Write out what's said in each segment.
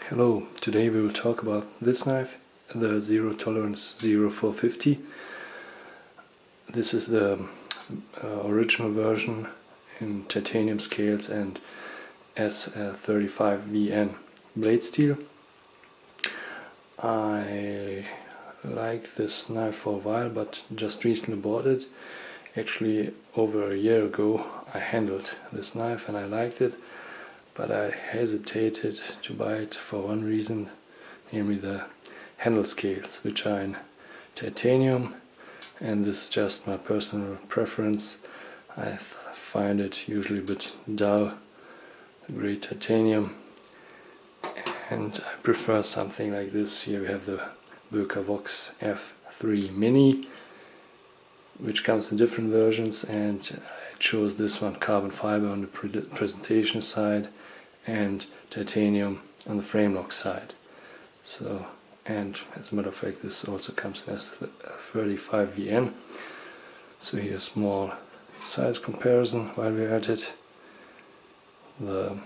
Hello, today we will talk about this knife, the Zero Tolerance 0450. This is the original version in titanium scales and S35VN blade steel. I like this knife for a while, but just recently bought it. Actually, over a year ago I handled this knife and I liked it, but I hesitated to buy it for one reason, namely the handle scales, which are in titanium, and this is just my personal preference. I find it usually a bit dull, the grey titanium, and I prefer something like this. Here we have the Vox F3 Mini, which comes in different versions, and I chose this one, carbon fiber on the presentation side and titanium on the frame lock side. So, and as a matter of fact, this also comes in S35VN. So here's a small size comparison while we're at it. The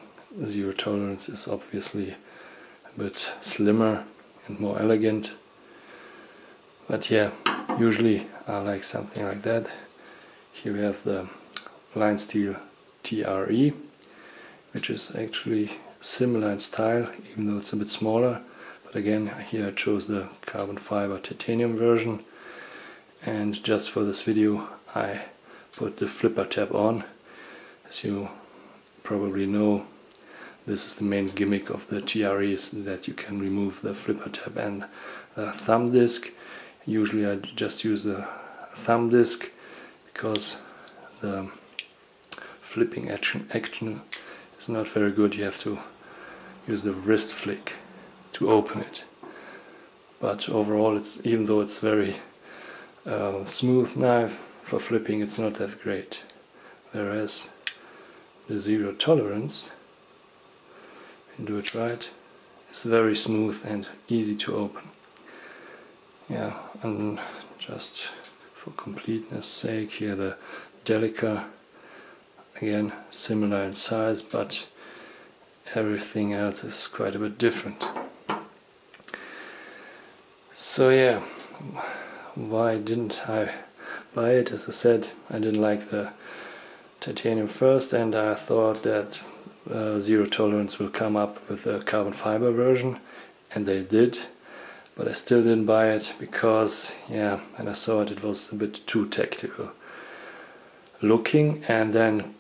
Zero Tolerance is obviously a bit slimmer and more elegant, but yeah, usually I like something like that. Here we have the line steel TRE, which is actually similar in style, even though it's a bit smaller. But again, here I chose the carbon fiber titanium version, and just for this video I put the flipper tab on. As you probably know, this is the main gimmick of the TRE, is that you can remove the flipper tab and the thumb disc. Usually I just use the thumb disc because the flipping action is not very good. You have to use the wrist flick to open it. But overall, even though it's very smooth knife for flipping, it's not that great. Whereas the Zero Tolerance, if you do it right, is very smooth and easy to open. Yeah, and just for completeness sake, here the Delica, again similar in size, but everything else is quite a bit different. So yeah, why didn't I buy it? As I said, I didn't like the titanium first, and I thought that Zero Tolerance will come up with a carbon fiber version, and they did. But I still didn't buy it because, yeah, when I saw it, it was a bit too tactical looking, and then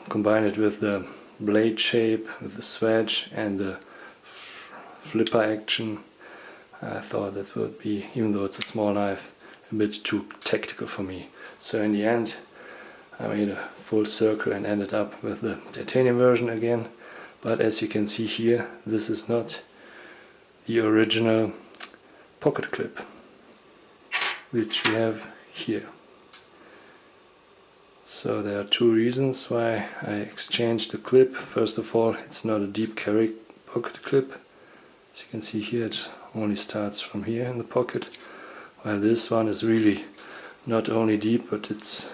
combine it with the blade shape, with the swedge and the flipper action. I thought that would be, even though it's a small knife, a bit too tactical for me. So in the end I made a full circle and ended up with the titanium version again. But as you can see here, this is not the original pocket clip which we have here. So there are two reasons why I exchanged the clip. First of all, it's not a deep carry pocket clip. As you can see here, it only starts from here in the pocket, while this one is really not only deep, but it's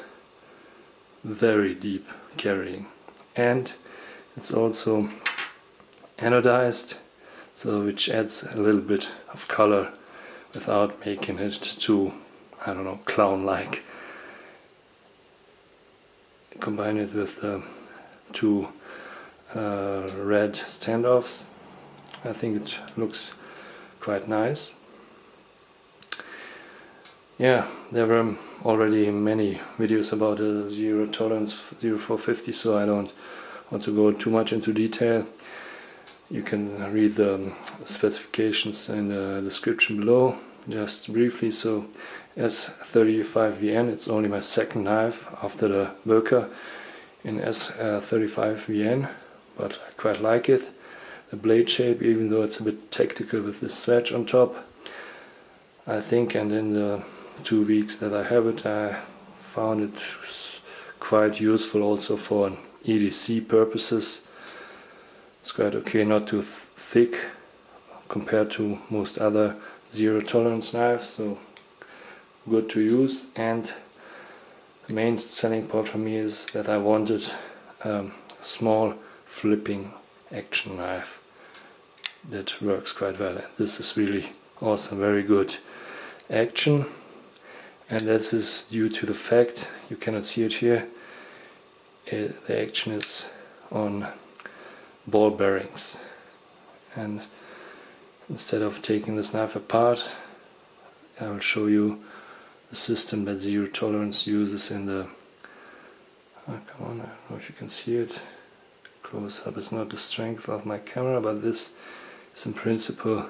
very deep carrying. And it's also anodized, so which adds a little bit of color without making it too, I don't know, clown-like. Combine it with the two red standoffs. I think it looks quite nice. Yeah, there were already many videos about the Zero Tolerance 0450, so I don't want to go too much into detail. You can read the specifications in the description below, just briefly. So S35VN, it's only my second knife after the Wilka in S35VN, but I quite like it. The blade shape, even though it's a bit tactical with this swedge on top, I think, and in the 2 weeks that I have it, I found it quite useful also for an EDC purposes. It's quite okay, not too thick compared to most other Zero Tolerance knives, so good to use. And the main selling point for me is that I wanted a small flipping action knife. that works quite well. And this is really awesome, very good action, and this is due to the fact, you cannot see it here, the action is on ball bearings. And instead of taking this knife apart, I will show you the system that Zero Tolerance uses in the come on, I don't know if you can see it. Close up is not the strength of my camera, but this is in principle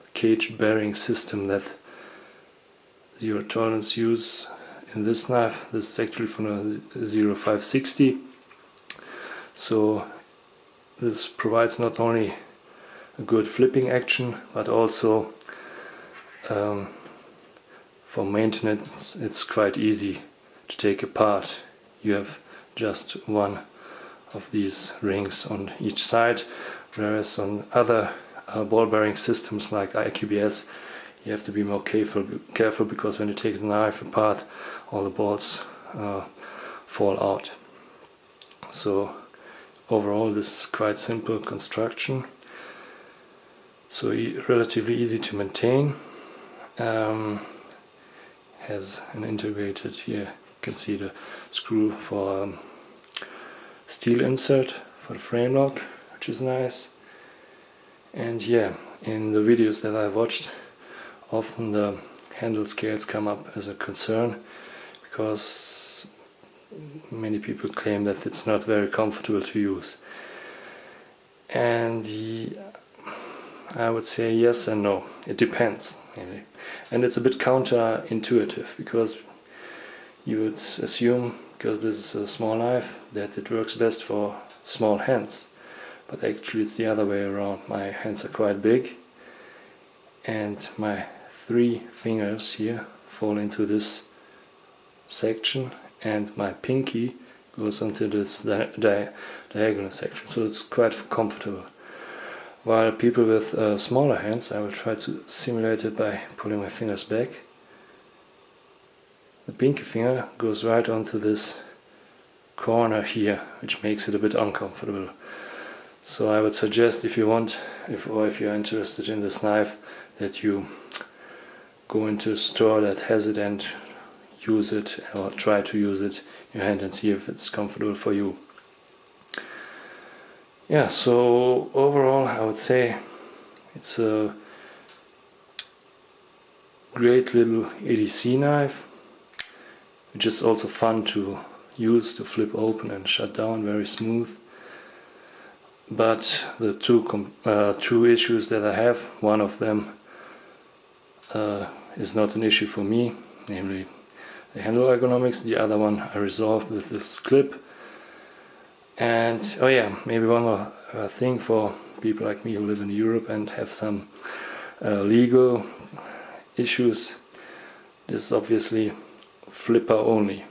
the cage bearing system that Zero Tolerance use in this knife. This is actually from a 0560. So this provides not only a good flipping action, but also for maintenance it's quite easy to take apart. You have just one of these rings on each side, whereas on other ball bearing systems like IQBS you have to be more careful because when you take the knife apart all the balls fall out. So overall this is quite simple construction, so relatively easy to maintain. Has an integrated, here you can see the screw for steel insert for the frame lock, which is nice. And yeah, in the videos that I watched, often the handle scales come up as a concern because many people claim that it's not very comfortable to use. And I would say yes and no, it depends really. And it's a bit counterintuitive because you would assume, because this is a small knife, that it works best for small hands, but actually it's the other way around. My hands are quite big and my 3 fingers here fall into this section and my pinky goes into this diagonal section, so it's quite comfortable. While people with smaller hands, I will try to simulate it by pulling my fingers back. The pinky finger goes right onto this corner here, which makes it a bit uncomfortable. So I would suggest, if you want, if you're interested in this knife, that you go into a store that has it and use it, or try to use it in your hand and see if it's comfortable for you. Yeah, so overall I would say it's a great little EDC knife, which is also fun to use, to flip open and shut down, very smooth. But the two issues that I have, one of them is not an issue for me, namely the handle ergonomics. The other one I resolved with this clip. And oh yeah, maybe one more thing for people like me who live in Europe and have some legal issues. This is obviously flipper only,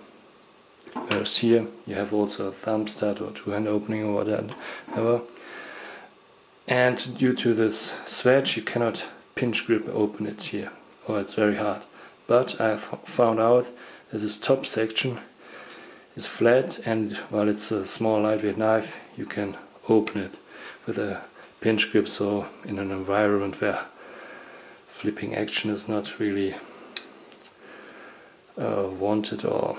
whereas here you have also a thumb stud or 2-hand opening or whatever. And due to this swedge you cannot pinch grip open it here, or it's very hard. But I found out that this top section is flat, and while it's a small lightweight knife you can open it with a pinch grip, so in an environment where flipping action is not really wanted or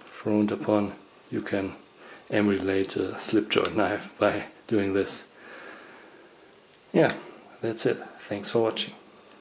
frowned upon, you can emulate a slip joint knife by doing this. Yeah, that's it. Thanks for watching.